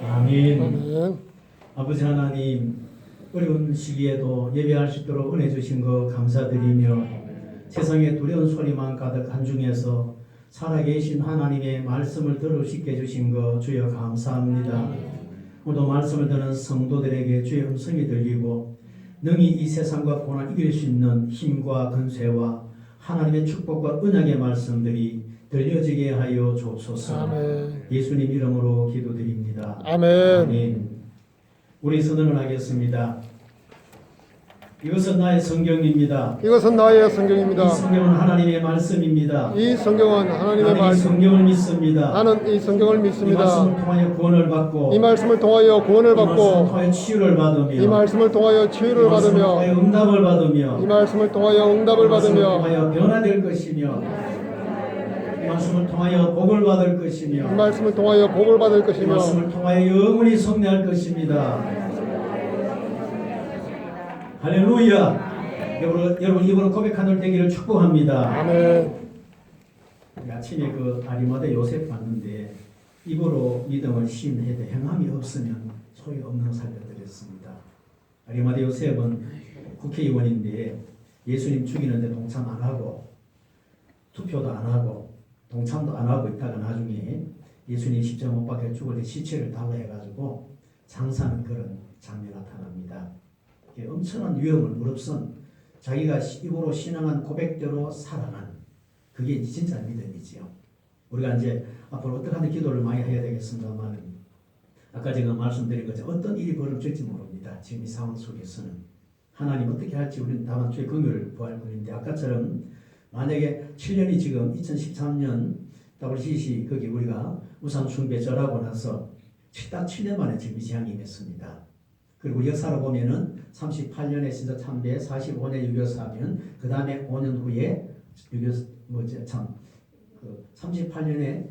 아멘. 아멘. 아버지 하나님, 어려운 시기에도 예배할 수 있도록 은혜 주신 거 감사드리며 세상에 두려운 소리만 가득한 중에서 살아계신 하나님의 말씀을 들을 수 있게 해주신 거 주여 감사합니다. 오늘도 말씀을 듣는 성도들에게 주의 음성이 들리고 능히 이 세상과 고난 이길 수 있는 힘과 근세와 하나님의 축복과 언약의 말씀들이 들려지게 하여 주옵소서. 아멘. 예수님 이름으로 기도드립니다. 아멘. 아멘. 우리 선언을 하겠습니다. 이것은 나의 성경입니다. 이것은 나의 이 성경입니다. 성경은 하나님의 말씀입니다. 이 성경은 하나님의 나는 이 말씀. 성경을 믿습니다. 나는 이 성경을 이 말씀을 믿습니다. 통하여 구원을 받고 이 말씀을 통하여 구원을 이 말씀을 받고 통하여 치유를 받으며 이 말씀을 통하여 치유를 이 말씀을 받으며 통하여 응답을 받으며 이 말씀을 통하여 응답을 이 말씀을 받으며 통하여 변화될 것이며 이 말씀을 통하여 복을 받을 것이며 이 말씀을 통하여 복을 받을 이 것이며 말씀을 통하여 영원히 성례할 것입니다. 할렐루야. 여러분 이번에 고백하는 되기를 축복합니다. 아멘. 아침에 그 아리마다 요셉 봤는데 입으로 믿음을 시인해도 행함이 없으면 소용없는 살려드렸습니다. 아리마다 요셉은 국회의원인데 예수님 죽이는데 동참 안 하고 투표도 안 하고 동참도 안 하고 있다가 나중에 예수님 십자가 못 박혀 죽을 때 시체를 달라 해가지고 장사하는 그런 장면이 나타납니다. 엄청난 위험을 무릅쓴 자기가 입으로 신앙한 고백대로 살아간 그게 진짜 믿음이지요. 우리가 이제 앞으로 어떻게 하는 기도를 많이 해야 되겠습니다만 아까 제가 말씀드린 것처럼 어떤 일이 벌어질지 모릅니다. 지금 이 상황 속에서는 하나님 어떻게 할지 우리는 다만 주의 긍휼을 구할 뿐인데 아까처럼 만약에 7년이 지금 2013년 WCC 거기 우리가 우상 숭배 절하고 나서 딱 7년 만에 지금 이 재앙이 임했습니다. 그리고 역사로 보면은 38년에 신사 참배, 45년 유교 사면, 그 다음에 5년 후에 유교 38년에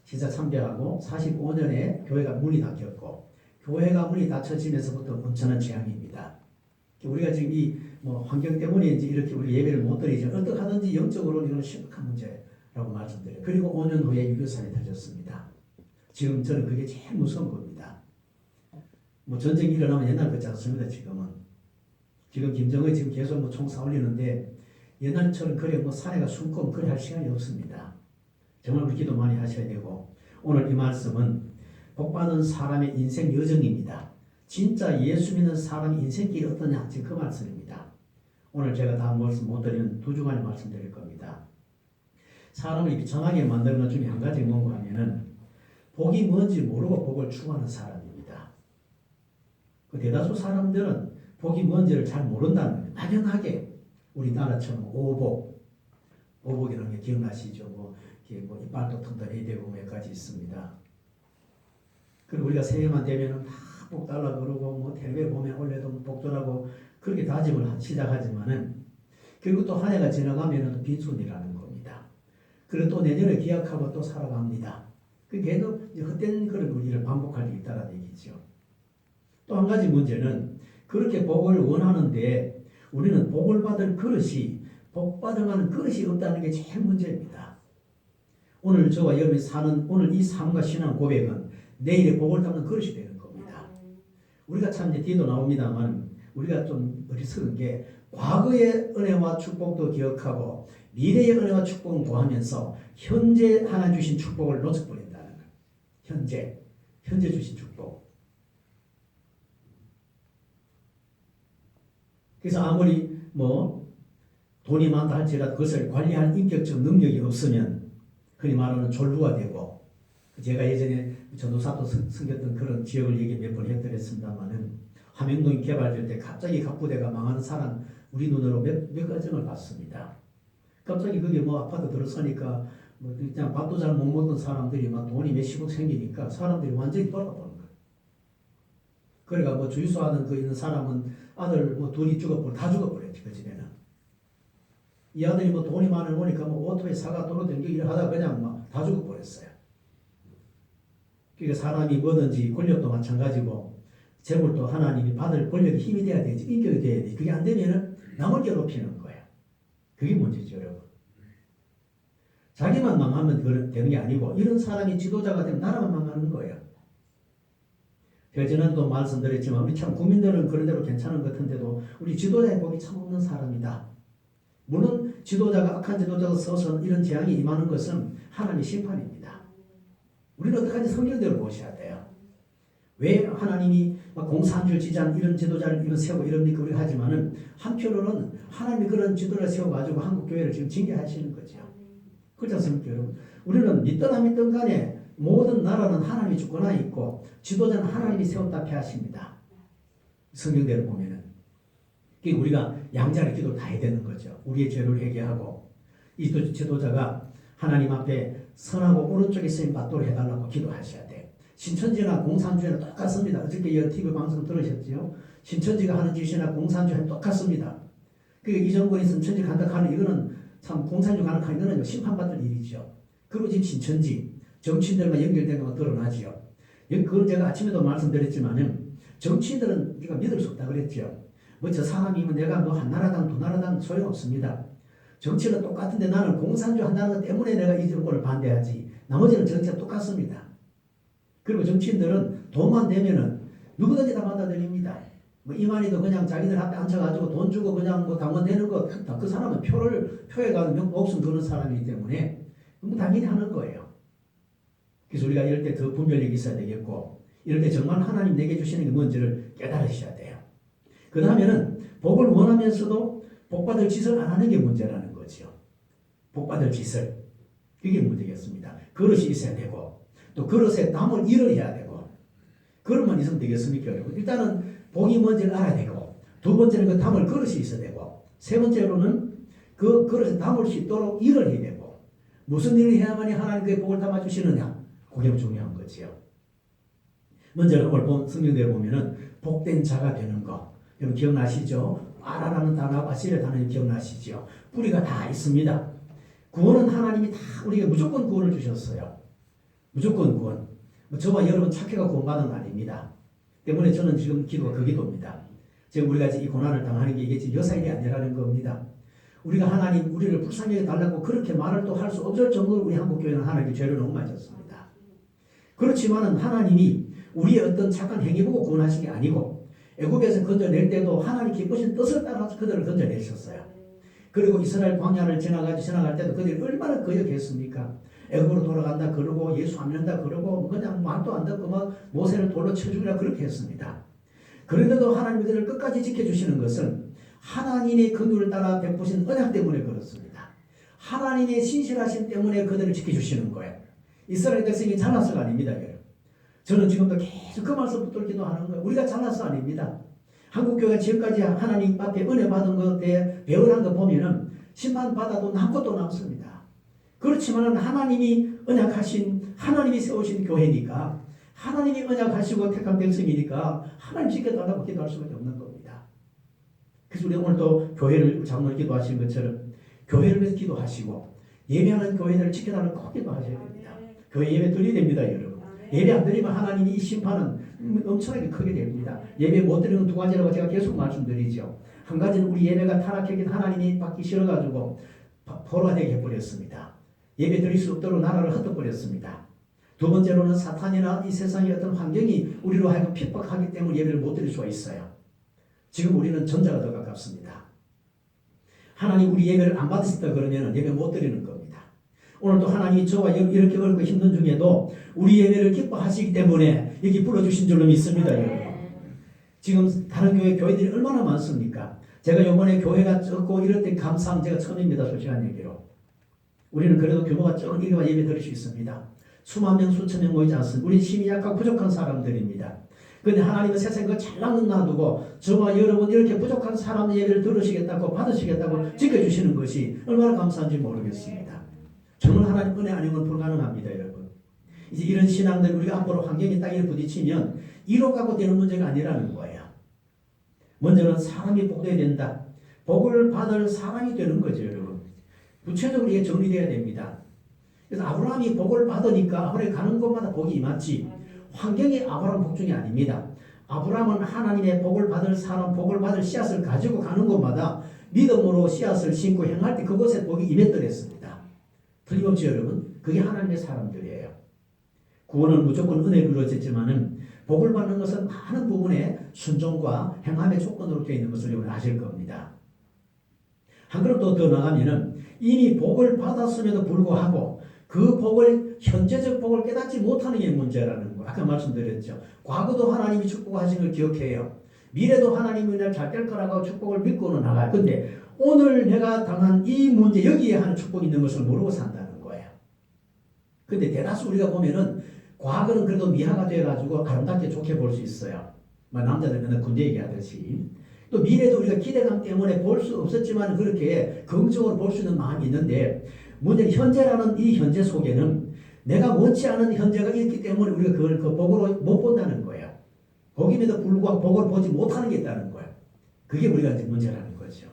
신사 참배하고 45년에 교회가 문이 닫혔고 교회가 문이 닫혀지면서부터 엄청난 재앙입니다. 우리가 지금 이 환경 때문인지 이렇게 우리 예배를 못 드리지만 어떻게 하든지 영적으로는 이건 심각한 문제라고 말씀드려요. 그리고 5년 후에 유교산이 터졌습니다. 지금 저는 그게 제일 무서운 겁니다. 전쟁이 일어나면 옛날 같지 않습니다. 지금 김정은이 지금 계속 총 쏴올리는데 옛날처럼 그래 사내가 숨고 그래 할 시간이 없습니다. 정말 우리 기도 많이 하셔야 되고 오늘 이 말씀은 복받은 사람의 인생 여정입니다. 진짜 예수 믿는 사람의 인생길이 어떠냐 지금 그 말씀입니다. 오늘 제가 다 말씀 못 드리면 2주간에 말씀드릴 겁니다. 사람을 이렇게 정하게 만드는 것 중에 한 가지 뭔가 하면은 복이 뭔지 모르고 복을 추구하는 사람입니다. 그 대다수 사람들은 복이 뭔지를 잘 모른다는 거예요. 막연하게 우리나라처럼 오복이라는 게 기억나시죠? 이빨도 튼튼해야 되고 몇 가지 있습니다. 그리고 우리가 새해만 되면은 다 복 달라 그러고 텔레비에 보면 올려도 복주라고 그렇게 다짐을 시작하지만은 그리고 또 한 해가 지나가면은 또 빈손이라는 겁니다. 그리고 또 내년에 기약하고 또 살아갑니다. 걔도 헛된 그런 일을 반복할 수 있다는 얘기죠. 또 한 가지 문제는 그렇게 복을 원하는데 우리는 복을 받을 그릇이 복 받을 만한 그릇이 없다는 게 제일 문제입니다. 오늘 저와 여러분이 사는 오늘 이 삶과 신앙 고백은 내일의 복을 담는 그릇이 되는 겁니다. 우리가 참 이제 뒤도 나옵니다만 우리가 좀 어리석은 게 과거의 은혜와 축복도 기억하고 미래의 은혜와 축복은 구하면서 현재 하나 주신 축복을 놓쳐버린다는 거예요. 현재 주신 축복. 그래서 아무리 돈이 많다 할지라도 그것을 관리할 인격적 능력이 없으면 흔히 말하는 졸부가 되고 제가 예전에 전도사도 섬겼던 그런 지역을 얘기 몇 번 해드렸습니다만은 함영동이 개발될 때 갑자기 갑부대가 망하는 사람 우리 눈으로 몇 가정을 봤습니다. 갑자기 그게 아파트 들어서니까 그냥 밥도 잘 못 먹던 사람들이 돈이 몇십억 생기니까 사람들이 완전히 돌아보는 거예요. 그러니까 주유소하는 있는 사람은 아들 둘이 다 죽어버렸지 그 집에는. 이 아들이 돈이 많으니까 오토에 사가 떨어지고 일을 하다가 그냥 다 죽어버렸어요. 그러니까 사람이 뭐든지 권력도 마찬가지고 재물도 하나님이 받을 권력이 힘이 돼야 되지 인격이 돼야 되지 그게 안 되면은 남을 괴롭히는 거예요. 그게 문제죠 여러분. 자기만 망하면 되는 게 아니고 이런 사람이 지도자가 되면 나라만 망하는 거예요. 혈전에도 말씀드렸지만 우리 참 국민들은 그런 대로 괜찮은 것 같은데도 우리 지도자의 복이 참 없는 사람이다. 물론 지도자가 악한 지도자가 서서 이런 재앙이 임하는 것은 하나님의 심판입니다. 우리는 어떡하지 성경대로 보셔야 돼요. 왜 하나님이 공산주의 지지한 이런 지도자를 이런 세우고 이럽니까 우리가 하지만은 한편으로는 하나님이 그런 지도자를 세워가지고 한국 교회를 지금 징계하시는 거죠. 그렇지 않습니까 여러분? 우리는 믿든 안 믿든 간에 모든 나라는 하나님이 주권하에 있고 지도자는 하나님이 세웠다 패하십니다. 성경대로 보면은. 그러니까 우리가 양자의 기도를 다 해야 되는 거죠. 우리의 죄를 회개하고 이 지도자가 하나님 앞에 선하고 오른쪽에 쓰임 받도록 해달라고 기도하셔야 돼요. 신천지나 공산주의나 똑같습니다. 어저께 이 TV 방송 들으셨죠? 신천지가 하는 짓이나 공산주의는 똑같습니다. 그 이정권이 신천지 간다하는 이거는 참 공산주의 간다하는 이거는 심판받을 일이죠. 그리고 지금 신천지 정치인들과 연결된 것만 드러나지요. 그건 제가 아침에도 말씀드렸지만은 정치인들은 우리가 믿을 수 없다 그랬죠. 뭐 저 사람이면 내가 뭐 한나라당 두 나라당 소용없습니다. 정치는 똑같은데 나는 공산주의 한다는 것 때문에 내가 이 정권을 반대하지. 나머지는 정치가 똑같습니다. 그리고 정치인들은 돈만 되면은 누구든지 다 받아들입니다. 뭐 이만희도 그냥 자기들 앞에 앉혀가지고 돈 주고 그냥 뭐 당원되는 거 그 사람은 표에 가서 목숨 거는 사람이기 때문에 뭐 당연히 하는 거예요. 그래서 우리가 이럴 때 더 분별력이 있어야 되겠고 이럴 때 정말 하나님 내게 주시는 게 뭔지를 깨달으셔야 돼요. 그 다음에는 복을 원하면서도 복받을 짓을 안 하는 게 문제라는 거죠. 복받을 짓을. 그게 문제겠습니다. 그릇이 있어야 되고 또 그릇에 담을 일을 해야 되고 그릇만 있으면 되겠습니까 여러분? 일단은 복이 뭔지를 알아야 되고 두 번째는 그 담을 그릇이 있어야 되고 세 번째로는 그 그릇에 담을 수 있도록 일을 해야 되고 무슨 일을 해야만이 하나님께 복을 담아주시느냐 그게 중요한 거지요. 먼저 오늘 본 성경대로 보면은 복된 자가 되는 거 여러분 기억나시죠? 아라라는 단어와 아시르 단어 기억나시죠? 뿌리가 다 있습니다. 구원은 하나님이 다 우리에게 무조건 구원을 주셨어요. 무조건 구원. 저와 여러분 착해가 구원받은 거 아닙니다. 때문에 저는 지금 기도가 그 기도입니다. 지금 우리가 이 고난을 당하는 게 이게 지금 여사일이 아니라는 겁니다. 우리가 하나님 우리를 불쌍히 해달라고 그렇게 말을 또 할 수 없을 정도로 우리 한국교회는 하나님께 죄를 너무 많이 졌습니다. 그렇지만은 하나님이 우리의 어떤 착한 행위 보고 구원하신 게 아니고 애굽에서 건져낼 때도 하나님 기쁘신 뜻을 따라서 그들을 건져내셨어요. 그리고 이스라엘 광야를 지나갈 때도 그들이 얼마나 거역했습니까? 애굽으로 돌아간다 그러고 예수 안 믿는다 그러고 그냥 말도 안 듣고 막 모세를 돌로 쳐 죽이라 그렇게 했습니다. 그런데도 하나님이 그들을 끝까지 지켜주시는 것은 하나님의 긍휼을 따라 베푸신 언약 때문에 그렇습니다. 하나님의 신실하심 때문에 그들을 지켜주시는 거예요. 이스라엘 백성이 잘나서가 아닙니다. 저는 지금도 계속 그 말씀 붙들고 기도하는 거예요. 우리가 잘나서 아닙니다. 한국교회가 지금까지 하나님 앞에 은혜 받은 것에 배운한 거 보면은 심판받아도 남것도 남습니다. 그렇지만 하나님이 언약하신 하나님이 세우신 교회니까 하나님이 언약하시고 택한 백성이니까 하나님 지켜달라고 기도할 수밖에 없는 겁니다. 그래서 우리 오늘도 교회를 장로님 기도하신 것처럼 교회를 위해서 기도하시고 예배하는 교회들을 지켜달라고 꼭 기도하셔야 됩니다. 교회 예배 드려야 됩니다 여러분. 예배 안 드리면 하나님이 이 심판은 엄청나게 크게 됩니다. 예배 못 드리는 두 가지라고 제가 계속 말씀드리죠. 한 가지는 우리 예배가 타락했긴 하나님이 받기 싫어가지고 포로가 되게 해버렸습니다. 예배 드릴 수 없도록 나라를 흩어버렸습니다. 두 번째로는 사탄이나 이 세상의 어떤 환경이 우리로 하여금 핍박하기 때문에 예배를 못 드릴 수가 있어요. 지금 우리는 전자가 더 가깝습니다. 하나님 우리 예배를 안 받으셨다 그러면 예배 못 드리는 겁니다. 오늘도 하나님이 저와 이렇게 어렵고 힘든 중에도 우리 예배를 기뻐하시기 때문에 여기 불러주신 줄로 믿습니다. 여러분. 지금 다른 교회들이 얼마나 많습니까? 제가 이번에 교회가 적고 이럴 때 감사한 제가 처음입니다. 솔직한 얘기로. 우리는 그래도 규모가 적은 이거만 예배 드릴 수 있습니다. 수만 명 수천 명 모이지 않습니다. 우리 힘이 약하고 부족한 사람들입니다. 그런데 하나님은 세상에 그 잘난 놔두고 저와 여러분 이렇게 부족한 사람 예배를 들으시겠다고 받으시겠다고 지켜주시는 것이 얼마나 감사한지 모르겠습니다. 정말 하나님 은혜 아니면 불가능합니다. 여러분. 이제 이런 신앙들 우리가 앞으로 환경이 땅에 부딪히면 이로 갖고 되는 문제가 아니라는 거예요. 먼저는 사람이 복되어야 된다. 복을 받을 사람이 되는 거죠. 여러분. 구체적으로 이게 정리되어야 됩니다. 그래서 아브라함이 복을 받으니까 아브라함이 가는 곳마다 복이 임했지 환경이 아브라함 복중이 아닙니다. 아브라함은 하나님의 복을 받을 사람, 복을 받을 씨앗을 가지고 가는 곳마다 믿음으로 씨앗을 심고 행할 때 그곳에 복이 임했더랬습니다. 틀림없이 여러분, 그게 하나님의 사람들이에요. 구원은 무조건 은혜로 이루어졌지만은 복을 받는 것은 많은 부분에 순종과 행함의 조건으로 되어 있는 것을 여러분 아실 겁니다. 한 걸음 더 나가면은 이미 복을 받았음에도 불구하고 그 복을 현재적 복을 깨닫지 못하는 게 문제라는 거. 아까 말씀드렸죠. 과거도 하나님이 축복하신 걸 기억해요. 미래도 하나님이 그냥 잘 될 거라고 축복을 믿고는 나가요. 근데 오늘 내가 당한 이 문제 여기에 하는 축복이 있는 것을 모르고 산다는 거예요. 근데 대다수 우리가 보면은 과거는 그래도 미화가 돼가지고 아름답게 좋게 볼 수 있어요. 남자들 맨날 군대 얘기하듯이. 또 미래도 우리가 기대감 때문에 볼 수 없었지만 그렇게 긍정으로 볼 수 있는 마음이 있는데 문제는 현재라는 이 현재 속에는 내가 원치 않은 현재가 있기 때문에 우리가 그걸 그 복으로 못 본다는 거예요. 거기에도 불구하고 복을 보지 못하는 게 있다는 거예요. 그게 우리가 이제 문제라는 거죠.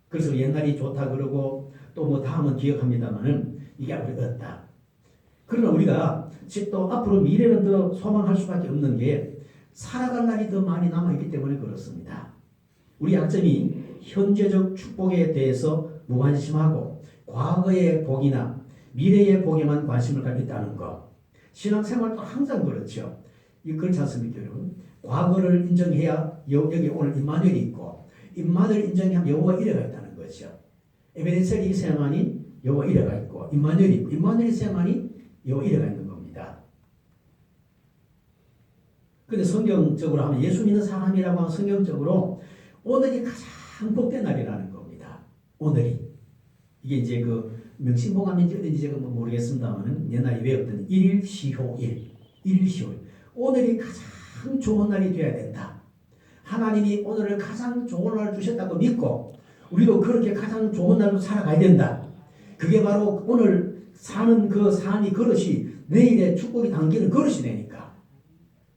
그래서 옛날이 좋다 그러고 또 뭐 다음은 기억합니다만은 이게 우리가 없다. 그러나 우리가 또 앞으로 미래는 더 소망할 수밖에 없는 게 살아갈 날이 더 많이 남아있기 때문에 그렇습니다. 우리 약점이 현재적 축복에 대해서 무관심하고 과거의 복이나 미래의 복에만 관심을 갖고 있다는 것. 신앙생활도 항상 그렇죠. 그렇지 않습니까, 여러분? 과거를 인정해야 여기 오늘 임마누엘이 있고 임마누엘 인정하면 여호와 이래가 있다는 거죠. 에베네셀이 있어야만이 여호와 이래가 있고 임마누엘이 있고 임마누엘이 있어야만이 여호와 이래가 있는 겁니다. 근데 성경적으로 하면 예수 믿는 사람이라고 하면 성경적으로 오늘이 가장 복된 날이라는 겁니다. 오늘이. 이게 이제 그 명심보감인지 어딘지 제가 모르겠습니다만 옛날에 외웠던 일시효일. 오늘이 가장 좋은 날이 되어야 된다. 하나님이 오늘을 가장 좋은 날을 주셨다고 믿고 우리도 그렇게 가장 좋은 날로 살아가야 된다. 그게 바로 오늘 사는 그 삶이 그릇이 내일의 축복이 담기는 그릇이 되니까.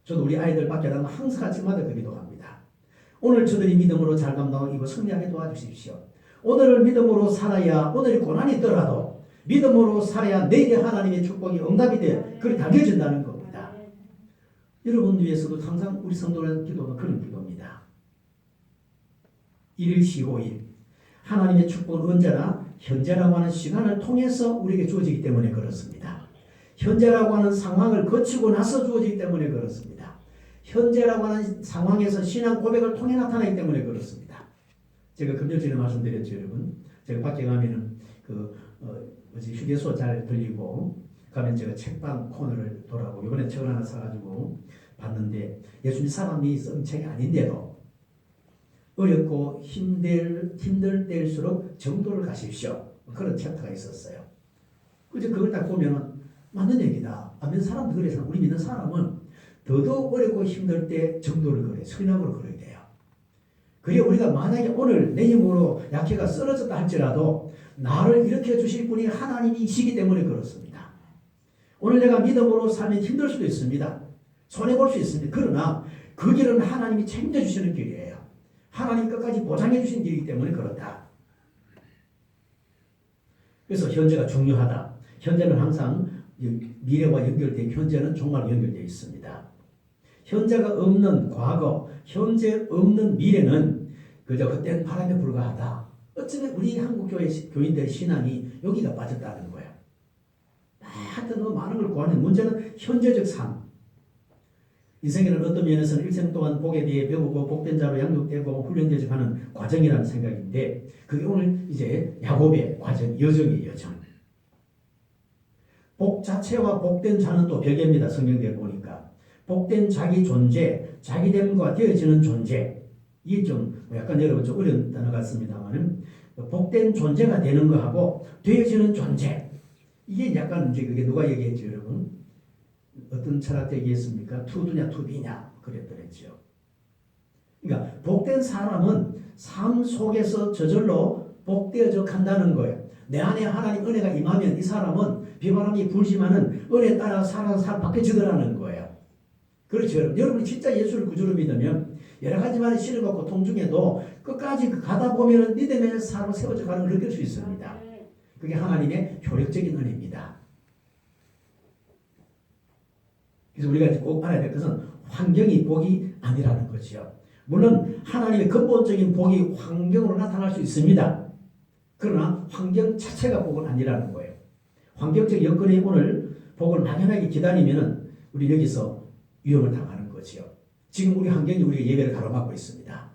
저도 우리 아이들 밖에 나가면 항상 아침마다 그 기도합니다. 오늘 저들이 믿음으로 잘 감당하고 승리하게 도와주십시오. 오늘을 믿음으로 살아야 오늘이 고난이 있더라도 믿음으로 살아야 내일의 하나님의 축복이 응답이 돼 그렇게 담겨진다는 겁니다. 여러분 위해서도 항상 우리 성도의 기도는 그런 기도입니다. 일시호일 하나님의 축복은 언제나 현재라고 하는 시간을 통해서 우리에게 주어지기 때문에 그렇습니다. 현재라고 하는 상황을 거치고 나서 주어지기 때문에 그렇습니다. 현재라고 하는 상황에서 신앙 고백을 통해 나타나기 때문에 그렇습니다. 제가 금요일 전에 말씀드렸죠, 여러분. 제가 밖에 가면은 휴게소 잘 들리고 가면 제가 책방 코너를 돌아보고 이번에 책을 하나 사가지고 봤는데 예수님 사람이 쓴 책이 아닌데도 어렵고 힘들 때일수록 정도를 가십시오. 그런 챕터가 있었어요. 그래서 그걸 딱 보면은 맞는 얘기다. 믿는 사람도 그래서 우리 믿는 사람은 더더욱 어렵고 힘들 때 정도를 그래요. 선악으로 그려야 돼요. 그게 우리가 만약에 오늘 내 힘으로 약해가 쓰러졌다 할지라도 나를 일으켜 주실 분이 하나님이시기 때문에 그렇습니다. 오늘 내가 믿음으로 살면 힘들 수도 있습니다. 손해볼 수 있습니다. 그러나 그 길은 하나님이 책임져 주시는 길이에요. 하나님 끝까지 보장해 주신 길이기 때문에 그렇다. 그래서 현재가 중요하다. 현재는 항상 미래와 연결되어 현재는 정말 연결되어 있습니다. 현재가 없는 과거, 현재 없는 미래는 그저 헛된 바람에 불과하다. 어쩌면 우리 한국 교인들의 신앙이 여기가 빠졌다는 거예요. 하여튼 너무 많은 걸 구하는 문제는 현재적 삶. 인생에는 어떤 면에서는 일생 동안 복에 대해 배우고 복된 자로 양육되고 훈련되지 가는 과정이라는 생각인데 그게 오늘 이제 야곱의 과정, 여정이에요, 여정. 복 자체와 복된 자는 또 별개입니다. 성경대를 보니까. 복된 자기 존재, 자기됨과 되어지는 존재. 이게 좀 약간 여러분 좀 어려운 단어 같습니다만 복된 존재가 되는 거하고 되어지는 존재. 이게 약간 이제 그게 누가 얘기했죠, 여러분? 어떤 철학자 얘기했습니까? 투두냐 투비냐 그랬더랬죠. 그러니까 복된 사람은 삶 속에서 저절로 복되어져 간다는 거예요. 내 안에 하나님 은혜가 임하면 이 사람은 비바람이 불지만은 은혜 따라 살아서 바뀌어지더라는 거예요. 그렇죠. 여러분이 진짜 예수를 구주로 믿으면 여러 가지만의 시련과 고통 중에도 끝까지 가다 보면은 믿음의 삶을 세워져 가는 걸 느낄 수 있습니다. 그게 하나님의 효력적인 은혜입니다. 그래서 우리가 꼭 알아야 될 것은 환경이 복이 아니라는 거죠. 물론 하나님의 근본적인 복이 환경으로 나타날 수 있습니다. 그러나 환경 자체가 복은 아니라는 거예요. 환경적 여건이 오늘 복을 막연하게 기다리면은 우리 여기서 위험을 당하는 거지요. 지금 우리 환경이 우리가 예배를 가로막고 있습니다.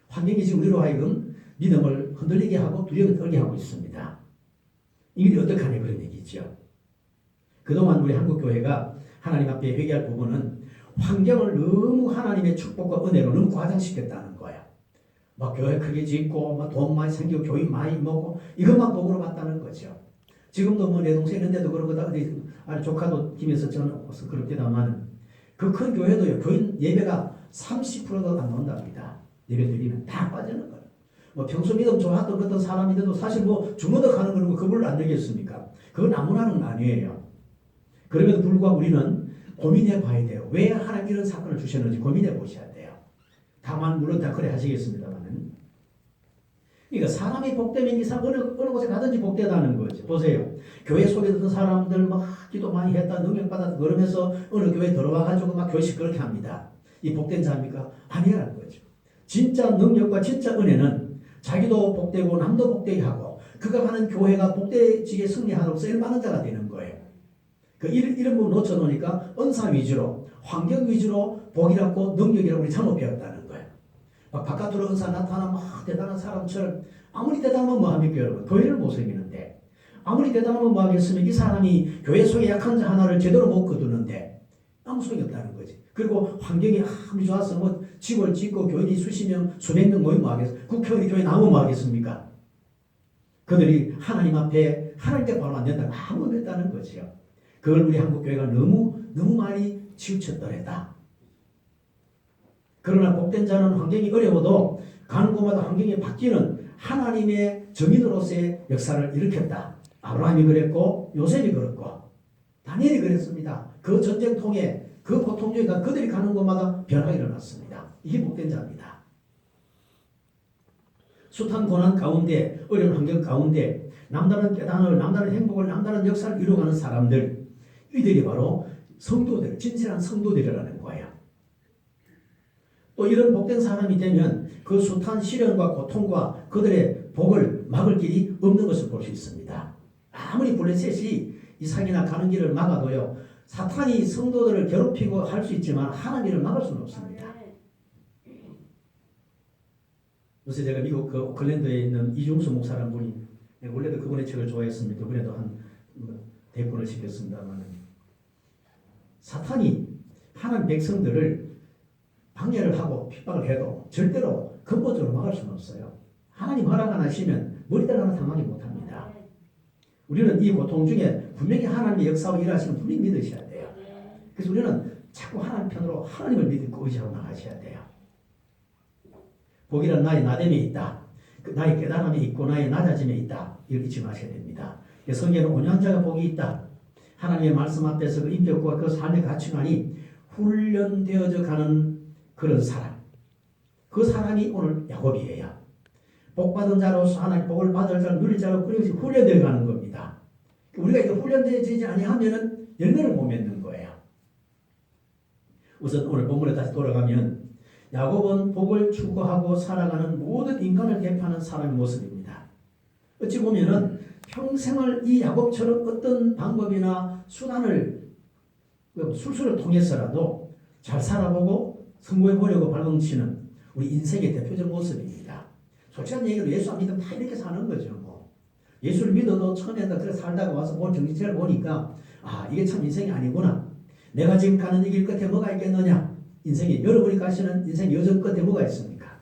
환경이 지금 우리로 하여금 믿음을 흔들리게 하고 두려움을 떨게 하고 있습니다. 이게 어떻게 하냐 그런 얘기죠. 그동안 우리 한국교회가 하나님 앞에 회개할 부분은 환경을 너무 하나님의 축복과 은혜로 너무 과장시켰다는 거야. 막 교회 크게 짓고 막 돈 많이 생기고 교인 많이 먹고 이것만 복으로 봤다는 거죠. 지금도 뭐 내 동생 있는데도 그러거든. 어디 조카도 김에서 저는 그렇게다마는 그 큰 교회도요. 교인 예배가 30%도 안 나온답니다. 예배 드리면 다 빠지는 거예요. 뭐 평소 믿음 좋았던 어떤 사람인데도 사실 뭐 주무덕 하는 거는 그걸 안 되겠습니까? 그건 아무나는 건 아니에요. 그럼에도 불구하고 우리는 고민해 봐야 돼요. 왜 하나님 이런 사건을 주셨는지 고민해 보셔야 돼요. 다만 물론 다 그래 하시겠습니다만은. 그러니까 사람이 복되면 이 사람 어느 곳에 가든지 복되다는 거죠. 보세요. 교회 속에 있던 사람들 막 기도 많이 했다, 능력받았다 그러면서 어느 교회 들어와가지고 막 교회식 그렇게 합니다. 이 복된 자입니까? 아니라는 거죠. 진짜 능력과 진짜 은혜는 자기도 복되고 남도 복되게 하고 그가 가는 교회가 복되지게 승리하도록 쓰임받는 자가 되는 거예요. 그 이런 부분 놓쳐놓으니까 은사 위주로 환경 위주로 복이라고 능력이라고 우리 잘못 배웠다는 거예요. 막 바깥으로 은사 나타나면 막 대단한 사람처럼 아무리 대단하면 뭐합니까 여러분? 교회를 못 섬기는데 아무리 대단하면 뭐하겠으면 이 사람이 교회 속에 약한 자 하나를 제대로 못 거두는데 아무 소용이 없다는 거지. 그리고 환경이 아무리 좋아서 뭐 집을 짓고 교인이 수십 명 수백 명 모이면 뭐하겠어요? 국회의원이 교회 나오면 뭐하겠습니까? 그들이 하나님 앞에 하나님께 바로 안 된다고 아무 의미 없다는 거지요. 그걸 우리 한국교회가 너무 많이 치우쳤더랬다. 그러나 복된 자는 환경이 어려워도 가는 곳마다 환경이 바뀌는 하나님의 정인으로서의 역사를 일으켰다. 아브라함이 그랬고 요셉이 그랬고 다니엘이 그랬습니다. 그 전쟁통에 그 고통 중에 그들이 가는 곳마다 변화가 일어났습니다. 이게 복된 자입니다. 숱한 고난 가운데 어려운 환경 가운데 남다른 깨달음을 남다른 행복을 남다른 역사를 이루어가는 사람들 이들이 바로 성도들 진실한 성도들이라는 거예요. 또 이런 복된 사람이 되면 그 숱한 시련과 고통과 그들의 복을 막을 길이 없는 것을 볼 수 있습니다. 아무리 블레셋이 이삭이나 가는 길을 막아도요. 사탄이 성도들을 괴롭히고 할 수 있지만 하나님을 막을 수는 없습니다. 요새 제가 미국 그 오클랜드에 있는 이중수 목사라는 분이 원래도 그분의 책을 좋아했습니다. 그분에도 한 대본을 시켰습니다만 사탄이 하나님 백성들을 방해를 하고 핍박을 해도 절대로 근본적으로 막을 수는 없어요. 하나님 허락 안 하시면 머리들 하나 당하지 못합니다. 우리는 이 고통 중에 분명히 하나님의 역사와 일하시는 분명히 믿으셔야 돼요. 그래서 우리는 자꾸 하나님 편으로 하나님을 믿고 의지하고 나가셔야 돼요. 복이란 나의 나됨에 있다. 나의 깨달음에 있고 나의 낮아짐에 있다. 이걸 잊지 마셔야 됩니다. 성경에는 온유한 자가 복이 있다. 하나님의 말씀 앞에서 그 인격과 그 삶의 가치관이 훈련되어져 가는 그런 사람. 그 사람이 오늘 야곱이에요. 복받은 자로서 하나님 복을 받을 자로 누릴 자로 그리고 훈련되어 가는 겁니다. 우리가 이거 훈련되지 아니하면은 열매를 못 맺는 거예요. 우선 오늘 본문에 다시 돌아가면 야곱은 복을 추구하고 살아가는 모든 인간을 대표하는 사람의 모습입니다. 어찌 보면은 평생을 이 야곱처럼 어떤 방법이나 수단을 술수를 통해서라도 잘 살아보고 성공해보려고 발버둥치는 우리 인생의 대표적 모습입니다. 솔직한 얘기로 예수 안 믿으면 다 이렇게 사는 거죠. 뭐. 예수를 믿어도 처음에는 그렇게 살다가 와서 본 정신체를 보니까 아 이게 참 인생이 아니구나. 내가 지금 가는 이 길 끝에 뭐가 있겠느냐. 인생이 여러분이 가시는 인생 여정 끝에 뭐가 있습니까?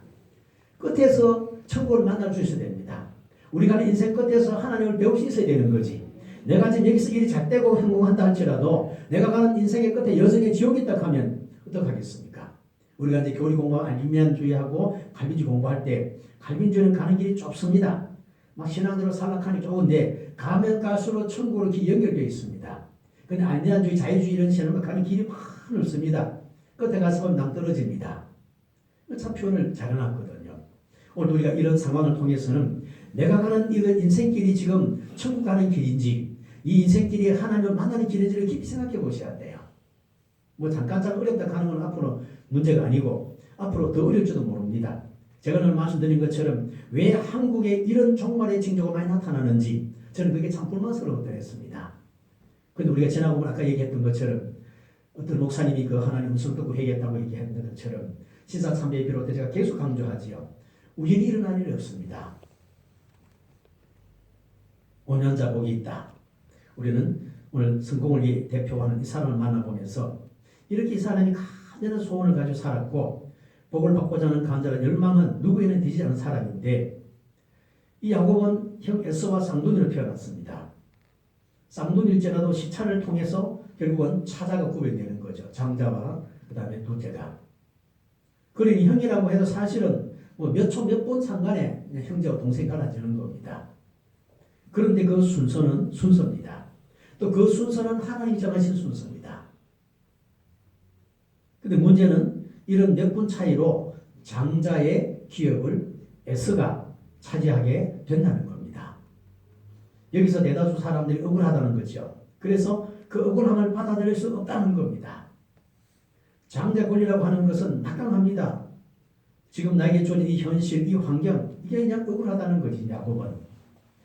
끝에서 천국을 만날 수 있어야 됩니다. 우리가 가는 인생 끝에서 하나님을 배울 수 있어야 되는 거지. 내가 지금 여기서 일이 잘 되고 성공한다 할지라도 내가 가는 인생의 끝에 여정의 지옥이 있다 하면 어떡하겠습니까? 우리가 이제 교리 공부 알미안주의하고 갈빈주의 공부할 때 갈빈주의는 가는 길이 좁습니다. 막 신앙대로 살락하니 좋은데 가면 갈수록 천국으로 길이 연결되어 있습니다. 근데 알미안주의 자유주의 이런 신앙은 가는 길이 많이 넓습니다. 끝에 가서 보면 낭떨어집니다. 참 표현을 잘 해놨거든요. 오늘 우리가 이런 상황을 통해서는 내가 가는 이런 인생길이 지금 천국 가는 길인지 이 인생길이 하나님을 만나는 길인지를 깊이 생각해 보셔야 돼요. 뭐 잠깐 어렵다 하는 건 앞으로 문제가 아니고 앞으로 더 어려울지도 모릅니다. 제가 오늘 말씀드린 것처럼 왜 한국에 이런 종말의 징조가 많이 나타나는지 저는 그게 참 불만스러웠더랬습니다. 근데 우리가 지나고 아까 얘기했던 것처럼 어떤 목사님이 그 하나님 음성 듣고 회개했다고 얘기했던 것처럼 신사참배에 비롯해 제가 계속 강조하지요. 우연히 일어날 일이 없습니다. 5년자 복이 있다. 우리는 오늘 성공을 대표하는 이 사람을 만나보면서 이렇게 이 사람이 간절한 소원을 가지고 살았고 복을 받고자 하는 간절한 열망은 누구에는 되지 않은 사람인데 이 야곱은 형 에서와 쌍둥이로 태어났습니다. 쌍둥이일지라도 시차를 통해서 결국은 차자가 구별되는 거죠. 장자와 그 다음에 둘째가. 그러니 형이라고 해도 사실은 뭐 몇 초 몇 분 상간에 형제와 동생이 갈라지는 겁니다. 그런데 그 순서는 순서입니다. 또 그 순서는 하나님이 정하신 순서입니다. 근데 문제는 이런 몇 분 차이로 장자의 기업을 에서가 차지하게 된다는 겁니다. 여기서 대다수 사람들이 억울하다는 거죠. 그래서 그 억울함을 받아들일 수 없다는 겁니다. 장자 권리라고 하는 것은 막강합니다. 지금 나에게 주어진 이 현실, 이 환경, 이게 그냥 억울하다는 거지, 야곱은.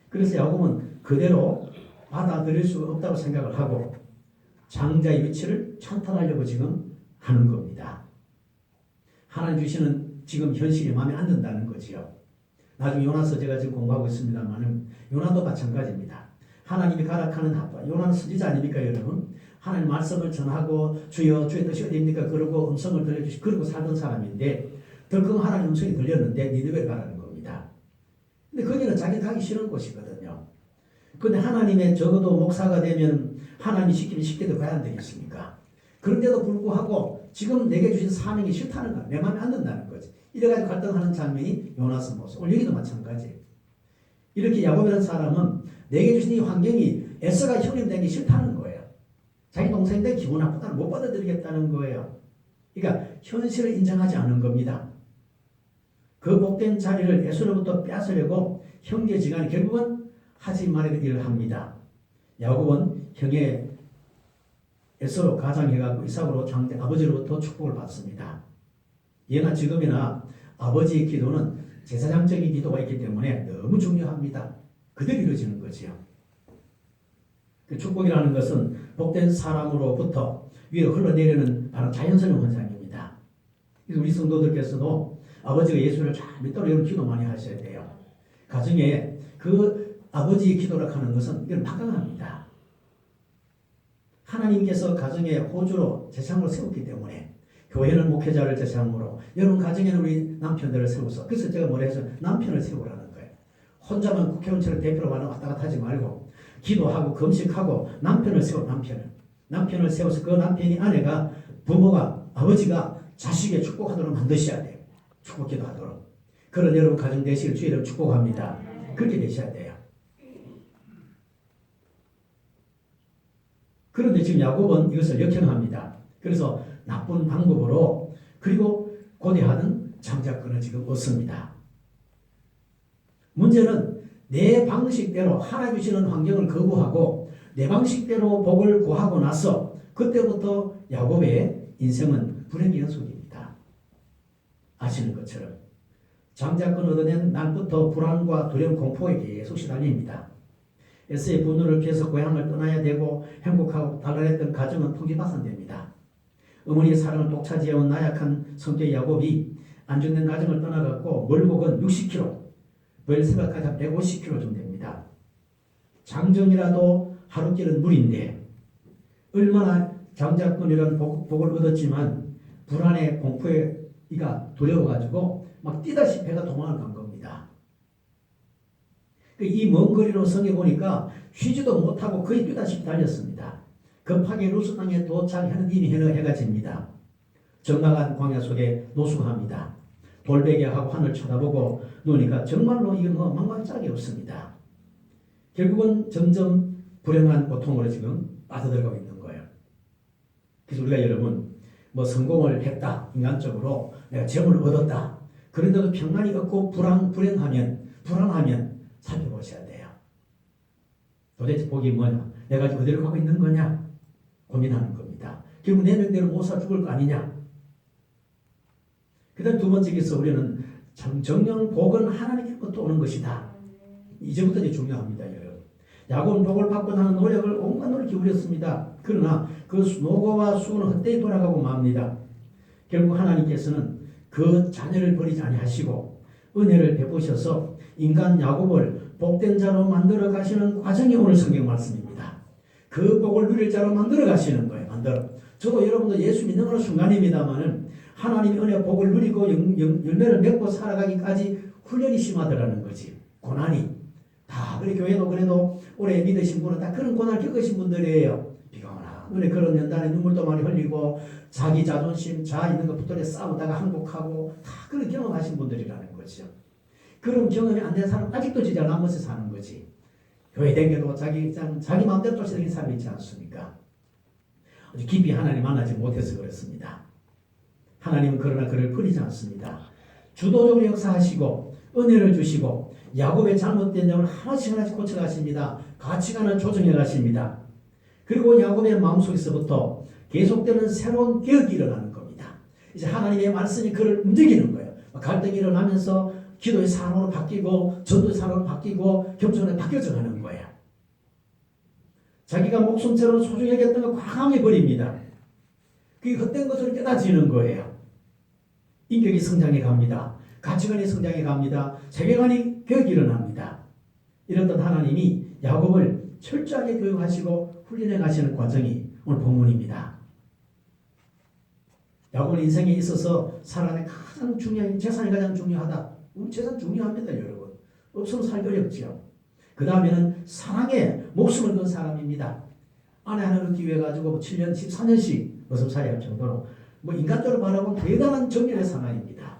그래서 야곱은 그대로 받아들일 수 없다고 생각을 하고 장자의 위치를 찬탈하려고 지금 하는 겁니다. 하나님 주시는 지금 현실이 마음에 안 든다는 거지요. 나중에 요나서 제가 지금 공부하고 있습니다만 요나도 마찬가지입니다. 하나님이 가락하는 합과 요나는 선지자 아닙니까 여러분? 하나님 말씀을 전하고 주여 주의 뜻이 어디입니까? 그러고 음성을 들려주시고 그러고 살던 사람인데 덜컹 하나님 음성이 들렸는데 니느웨를 가라는 겁니다. 근데 거기는 자기 가기 싫은 곳이거든요. 근데 하나님의 적어도 목사가 되면 하나님이 시키면 쉽게도 가야 안 되겠습니까? 그런데도 불구하고 지금 내게 주신 사명이 싫다는 거야. 내 마음에 안 든다는 거지. 이래가지고 갈등하는 장면이 요나스 모습. 오늘 여기도 마찬가지. 이렇게 야곱이라는 사람은 내게 주신 이 환경이 에서가 형님 되는 게 싫다는 거예요. 자기 동생들 기분 나쁘다는 못 받아들이겠다는 거예요. 그러니까 현실을 인정하지 않는 겁니다. 그 복된 자리를 에서로부터 뺏으려고 형제지간이 결국은 하지 말아야 될 일을 합니다. 야곱은 형의 에서로 가장해가지고 이삭으로 장자 아버지로부터 축복을 받습니다. 예나 지금이나 아버지의 기도는 제사장적인 기도가 있기 때문에 너무 중요합니다. 그대로 이루어지는 거지요. 그 축복이라는 것은 복된 사람으로부터 위로 흘러내리는 바로 자연스러운 현상입니다. 그래서 우리 성도들께서도 아버지가 예수를 잘 믿도록 이런 기도 많이 하셔야 돼요. 가정에 그 아버지의 기도라 하는 것은 이건 막강합니다. 하나님께서 가정에 호주로 제사장으로 세웠기 때문에 교회는 목회자를 제사장으로 여러분 가정에는 우리 남편들을 세워서 그래서 제가 뭐라 해서 남편을 세우라는 거예요. 혼자만 국회의원처럼 대표로 왔다 갔다 하지 말고 기도하고 금식하고 남편을 세워 남편을 세워서 그 남편이 아내가 부모가 아버지가 자식의 축복하도록 만드셔야 돼요. 축복 기도하도록. 그런 여러분 가정 되시길 주의를 축복합니다. 그렇게 되셔야 돼요. 그런데 지금 야곱은 이것을 역행합니다. 그래서 나쁜 방법으로 그리고 고대하는 장자권을 지금 얻습니다. 문제는 내 방식대로 하나님 주시는 환경을 거부하고 내 방식대로 복을 구하고 나서 그때부터 야곱의 인생은 불행의 연속입니다. 아시는 것처럼 장자권 얻어낸 날부터 불안과 두려움 공포에 계속 시달립니다. 에서의 분노를 피해서 고향을 떠나야 되고 행복하고 달랄했던 가정은 통지파산됩니다. 어머니의 사랑을 독차지해온 나약한 성격의 야곱이 안정된 가정을 떠나갔고 멀고건 60km, 베르세바까지 150km 좀 됩니다. 장정이라도 하루길은 물인데 얼마나 장자권이라는 복을 얻었지만 불안에 공포에 이가 두려워가지고 막 뛰다시피 해가 도망을 간 겁니다. 이 먼 거리로 성에 보니까 쉬지도 못하고 거의 뛰다시피 달렸습니다. 급하게 루스 땅에 도착하는 이미 해가 집니다. 적막한 광야 속에 노숙합니다. 돌베개하고 하늘 쳐다보고 노니까 정말로 이건 뭐 망망짝이 없습니다. 결국은 점점 불행한 고통으로 지금 빠져들어가고 있는 거예요. 그래서 우리가 여러분 뭐 성공을 했다 인간적으로 내가 재물을 얻었다 그런데도 평안이 없고 불안하면 살펴보셔야 돼요. 도대체 복이 뭐냐? 내가 지금 어디로 가고 있는 거냐? 고민하는 겁니다. 결국 내 명대로 못 살 죽을 거 아니냐? 그 다음 두 번째에서 우리는 정령 복은 하나님께로부터 오는 것이다. 이제부터 이제 중요합니다, 여러분. 야곱은 복을 받고 나는 노력을 온갖 노력을 기울였습니다. 그러나 그 노고와 수고는 헛되이 돌아가고 맙니다. 결국 하나님께서는 그 자녀를 버리지 아니하시고 은혜를 베푸셔서 인간 야곱을 복된 자로 만들어 가시는 과정이 오늘 성경 말씀입니다. 그 복을 누릴 자로 만들어 가시는 거예요. 저도 여러분도 예수 믿는 어느 순간입니다만은 하나님의 은혜 복을 누리고 열매를 맺고 살아가기까지 훈련이 심하더라는 거지. 고난이 다 우리 교회도 그래도 오래 믿으신 분은 다 그런 고난을 겪으신 분들이에요. 비가 오나 눈에 그런 연단에 눈물도 많이 흘리고 자기 자존심 자 있는 것부터 싸우다가 항복하고 다 그런 경험하신 분들이라는 거죠. 그런 경험이 안 된 사람 아직도 지자 남못에 사는 거지. 교회 댕겨도 자기 마음대로 쫓아다니는 사람이 있지 않습니까? 아주 깊이 하나님 만나지 못해서 그렇습니다. 하나님은 그러나 그를 버리지 않습니다. 주도적으로 역사하시고 은혜를 주시고 야곱의 잘못된 점을 하나씩 고쳐가십니다. 가치관을 조정해 가십니다. 그리고 야곱의 마음속에서부터 계속되는 새로운 개혁이 일어나는 겁니다. 이제 하나님의 말씀이 그를 움직이는 거예요. 갈등이 일어나면서 기도의 사람으로 바뀌고 전도의 사람으로 바뀌고 겸손에 바뀌어져 가는 거예요. 자기가 목숨처럼 소중히 여겼던 걸 과감히 버립니다. 그게 헛된 것으로 깨닫지는 거예요. 인격이 성장해 갑니다. 가치관이 성장해 갑니다. 세계관이 교육이 일어납니다. 이랬던 하나님이 야곱을 철저하게 교육하시고 훈련해 가시는 과정이 오늘 본문입니다. 야곱은 인생에 있어서 살아가는 가장 중요한 재산이 가장 중요하다. 우리 재산 중요합니다, 여러분. 없으면 살기 어렵죠. 그 다음에는 사랑에 목숨을 건 사람입니다. 아내 하나를 얻기 위해 가지고 7년, 14년씩 머슴살이 할 정도로 인간적으로 바라보면 대단한 정열의 상황입니다.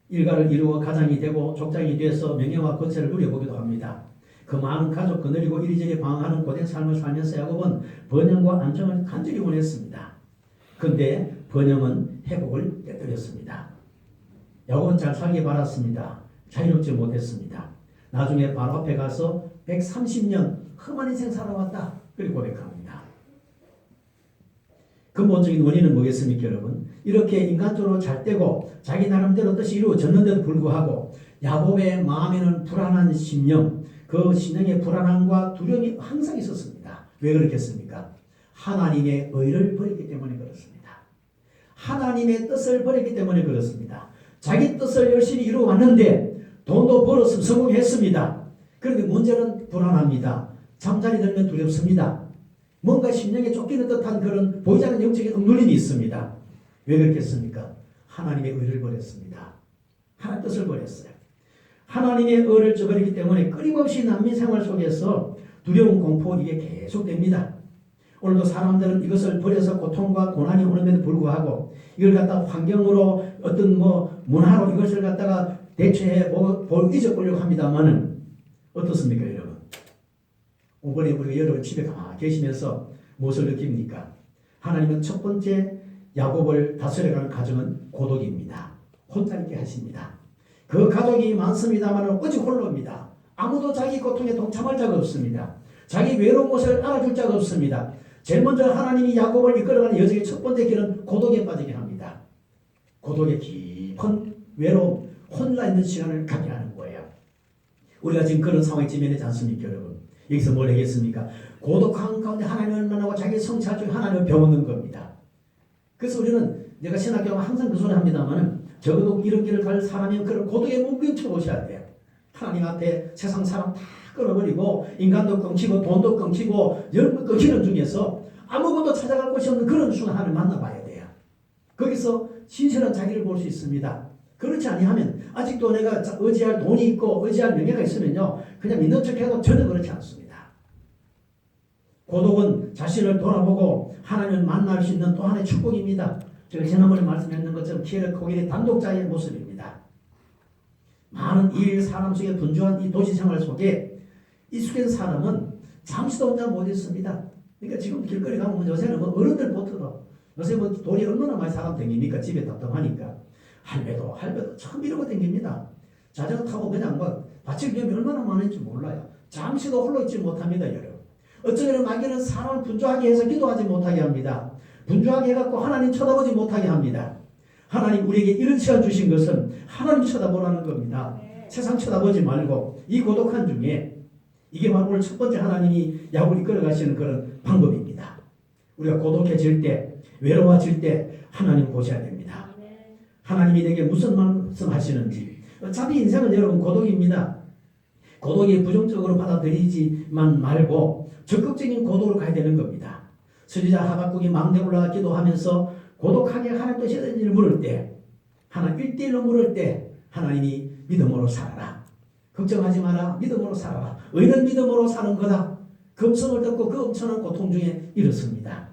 일가를 이루어 가장이 되고 족장이 돼서 명예와 거체를 누려보기도 합니다. 그 많은 가족 거느리고 이리저리 방황하는 고된 삶을 살면서 야곱은 번영과 안정을 간절히 원했습니다. 그런데 번영은 회복을 깨뜨렸습니다. 야곱은 잘 살기 바랐습니다. 자유롭지 못했습니다. 나중에 바로 앞에 가서 130년 험한 인생 살아왔다. 그리고 고백합니다. 근본적인 원인은 뭐겠습니까, 여러분? 이렇게 인간적으로 잘 되고 자기 나름대로 뜻이 이루어졌는데도 불구하고 야곱의 마음에는 불안한 심령, 그 심령의 불안함과 두려움이 항상 있었습니다. 왜 그렇겠습니까? 하나님의 의를 버렸기 때문에 그렇습니다. 하나님의 뜻을 버렸기 때문에 그렇습니다. 자기 뜻을 열심히 이루어왔는데 돈도 벌었으면 성공했습니다. 그런데 문제는 불안합니다. 잠자리 들면 두렵습니다. 뭔가 심령에 쫓기는 듯한 그런 보이지 않는 영적인 억눌림이 있습니다. 왜 그렇겠습니까? 하나님의 의를 버렸습니다. 하나님 뜻을 버렸어요. 하나님의 의를 저버리기 때문에 끊임없이 난민 생활 속에서 두려움, 공포 이게 계속됩니다. 오늘도 사람들은 이것을 버려서 고통과 고난이 오는데도 불구하고 이걸 갖다 환경으로 어떤 문화로 이것을 갖다가 대체해 잊어보려고 합니다만은 어떻습니까, 여러분? 이번에 우리가 여러분 집에 가만히 계시면서 무엇을 느낍니까? 하나님은 첫 번째 야곱을 다스려가는 가정은 고독입니다. 혼자 있게 하십니다. 그 가족이 많습니다만 오직 홀로입니다. 아무도 자기 고통에 동참할 자가 없습니다. 자기 외로운 것을 알아줄 자가 없습니다. 제일 먼저 하나님이 야곱을 이끌어가는 여정의 첫 번째 길은 고독에 빠지게 합니다. 고독의 깊은 외로움, 혼자 있는 시간을 갖게 하는 거예요. 우리가 지금 그런 상황에 지면하지 않습니까, 여러분? 여기서 뭘 하겠습니까? 고독한 가운데 하나님을 만나고 자기 성찰 중에 하나님을 배우는 겁니다. 그래서 우리는 내가 신학교가 항상 그 소리 합니다만 적어도 이런 길을 갈 사람이 그런 고독에 몸부림쳐 보셔야 돼요. 하나님 앞에 세상 사람 다 끊어버리고 인간도 끊기고 돈도 끊기고 열무 끊기는 중에서 아무것도 찾아갈 곳이 없는 그런 순간 하나님 만나봐야 돼요. 거기서 신실한 자기를 볼 수 있습니다. 그렇지 아니하면 아직도 내가 의지할 돈이 있고 의지할 명예가 있으면요 그냥 믿는 척해도 전혀 그렇지 않습니다. 고독은 자신을 돌아보고 하나님을 만날 수 있는 또 하나의 축복입니다. 제가 지난번에 말씀했는 것처럼 기회를 단독자의 모습입니다. 많은 일 사람 속에 분주한 이 도시 생활 속에 익숙한 사람은 잠시도 혼자 못 있습니다. 그러니까 지금 길거리 가면 요새는 어른들 보트도 요새 돈이 얼마나 많이 사람 댕깁니까? 집에 답답하니까 할배도 참 이러고 댕깁니다. 자전거 타고 그냥 받칠 위험이 얼마나 많은지 몰라요. 잠시도 홀로 있지 못합니다, 여러분. 어쩌면 마귀는 사람을 분주하게 해서 기도하지 못하게 합니다. 분주하게 해갖고 하나님 쳐다보지 못하게 합니다. 하나님 우리에게 이런 시간 주신 것은 하나님 쳐다보라는 겁니다. 세상 쳐다보지 말고 이 고독한 중에 이게 바로 오늘 첫 번째 하나님이 야곱을 이끌어 가시는 그런 방법입니다. 우리가 고독해질 때, 외로워질 때 하나님 보셔야 됩니다. 하나님이 내게 무슨 말씀 하시는지. 어차피 인생은 여러분 고독입니다. 고독이 부정적으로 받아들이지만 말고 적극적인 고독으로 가야 되는 겁니다. 선지자 하박국이 망대 올라가 기도하면서 고독하게 하나님 뜻이 어떤지를 물을 때, 하나님 1대1로 물을 때 하나님이 믿음으로 살아라. 걱정하지 마라. 믿음으로 살아라. 의는 믿음으로 사는 거다. 그 음성을 듣고 그 엄청난 고통 중에 이렇습니다.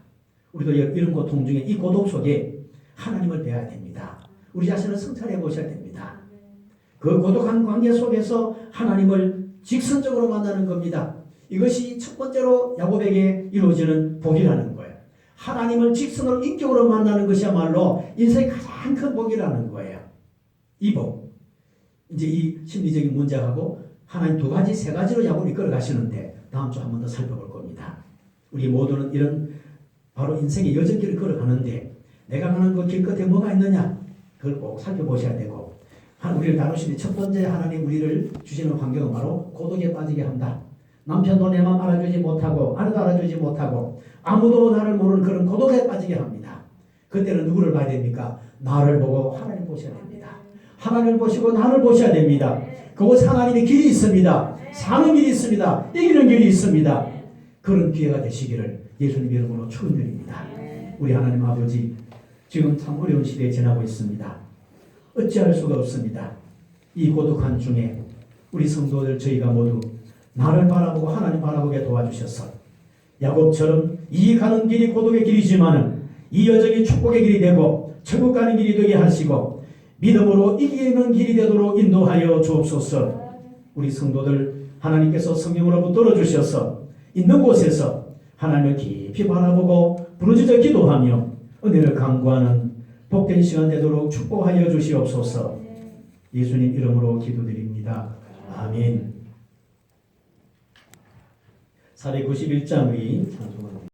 우리도 이런 고통 중에 이 고독 속에 하나님을 배워야 됩니다. 우리 자신을 성찰해 보셔야 됩니다. 그 고독한 관계 속에서 하나님을 직선적으로 만나는 겁니다. 이것이 첫 번째로 야곱에게 이루어지는 복이라는 거예요. 하나님을 직선으로 인격으로 만나는 것이야말로 인생의 가장 큰 복이라는 거예요. 이 복. 이제 이 심리적인 문제하고 하나님 두 가지, 세 가지로 야곱을 이끌어 가시는데 다음 주 한 번 더 살펴볼 겁니다. 우리 모두는 이런 바로 인생의 여정길을 걸어가는데 내가 가는 그 길 끝에 뭐가 있느냐? 그걸 꼭 살펴보셔야 되고 우리를 다루시는 첫 번째 하나님 우리를 주시는 환경은 바로 고독에 빠지게 한다. 남편도 내 맘 알아주지 못하고 아내도 알아주지 못하고 아무도 나를 모르는 그런 고독에 빠지게 합니다. 그때는 누구를 봐야 됩니까? 나를 보고 하나님 보셔야 됩니다. 하나님을 보시고 나를 보셔야 됩니다. 그곳에 하나님의 길이 있습니다. 사는 길이 있습니다. 이기는 길이 있습니다. 그런 기회가 되시기를 예수님 이름으로 축원드립니다. 우리 하나님 아버지 지금 참 어려운 시대에 지나고 있습니다. 어찌할 수가 없습니다. 이 고독한 중에 우리 성도들 저희가 모두 나를 바라보고 하나님 바라보게 도와주셔서 야곱처럼 이 가는 길이 고독의 길이지만은 이 여정이 축복의 길이 되고 천국 가는 길이 되게 하시고 믿음으로 이기는 길이 되도록 인도하여 주옵소서. 우리 성도들 하나님께서 성령으로 붙들어 주셔서 있는 곳에서 하나님을 깊이 바라보고 부르짖어 기도하며 은혜를 간구하는 복된 시간 되도록 축복하여 주시옵소서. 예수님 이름으로 기도드립니다. 아멘. 491장 의 찬송을